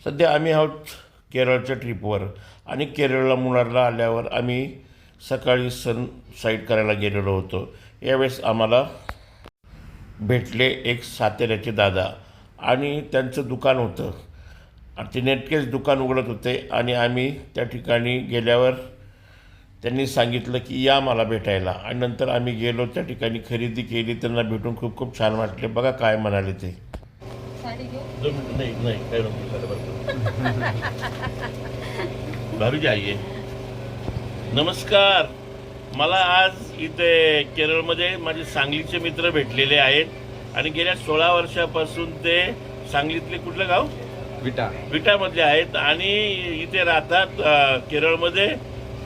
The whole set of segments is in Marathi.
सध्या आम्ही आहोत केरळच्या ट्रिपवर आणि केरळला मुलारला आल्यावर आम्ही सकाळी सनसाईट करायला गेलेलो होतो. यावेळेस आम्हाला भेटले एक सातेऱ्याचे दादा आणि त्यांचं दुकान होतं. ते नेटकेच दुकान उघडत होते आणि आम्ही त्या ठिकाणी गेल्यावर त्यांनी सांगितलं की या मला भेटायला आणि नंतर आम्ही गेलो, त्या ठिकाणी खरेदी केली. त्यांना भेटून खूप खूप छान वाटले. बघा काय म्हणाले ते. नाही काय भाभी आइए. नमस्कार. मला आज इथे केरळमध्ये माझे सांगलीचे मित्र भेटलेले आहेत आणि गेल्या 16 वर्षापासून ते सांगलीतले कुठलं गाव विटामधले आहेत आणि इथे राहतात केरळमध्ये.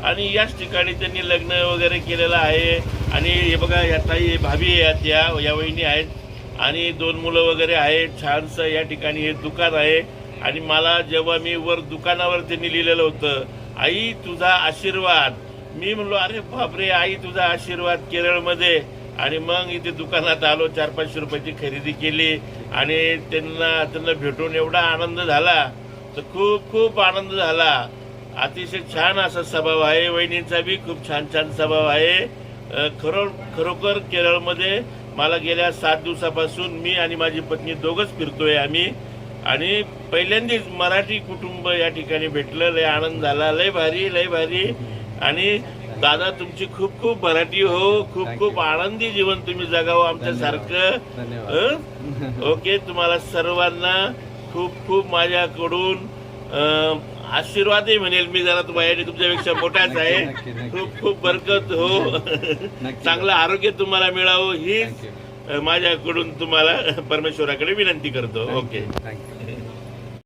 आणि याच ठिकाणी त्यांनी लग्न वगैरे केलेलं आहे. आणि हे बघा या ताई भाभी आहेत, या वहिनी आहेत आणि 2 मुलं वगैरे आहेत. छानसं या ठिकाणी हे दुकान आहे. आणि मला जेव्हा मी वर दुकानावर त्यांनी लिहिलेलं होतं आई तुझा आशीर्वाद, मी म्हणलो अरे बापरे आई तुझा आशीर्वाद केरळमध्ये. आणि मग इथे दुकानात आलो, 400-500 रुपयाची खरेदी केली आणि त्यांना भेटून एवढा आनंद झाला, तर खूप खूप आनंद झाला. अतिशय छान असा स्वभाव आहे. वहिनींचा बी खूप छान छान स्वभाव आहे. खरोखर केरळमध्ये मला गेल्या 7 दिवसापासून मी आणि माझी पत्नी दोघंच फिरतोय आम्ही. आणि पहिल्यांदाच मराठी कुटुंब या ठिकाणी भेटलं. लय आनंद झाला. लय भारी. आणि दादा तुमची खूप खूप मराठी हो, खूप खूप आनंदी जीवन तुम्ही जगावं आमच्यासारखं. ओके. तुम्हाला सर्वांना खूप खूप माझ्याकडून आशीर्वादही म्हणेल मी. जरा वयाने तुमच्यापेक्षा मोठाच आहे. खूप खूप बरकत हो. चांगलं आरोग्य तुम्हाला मिळावं हीच माझ्याकडून तुम्हाला परमेश्वराकडे विनंती करतो. ओके.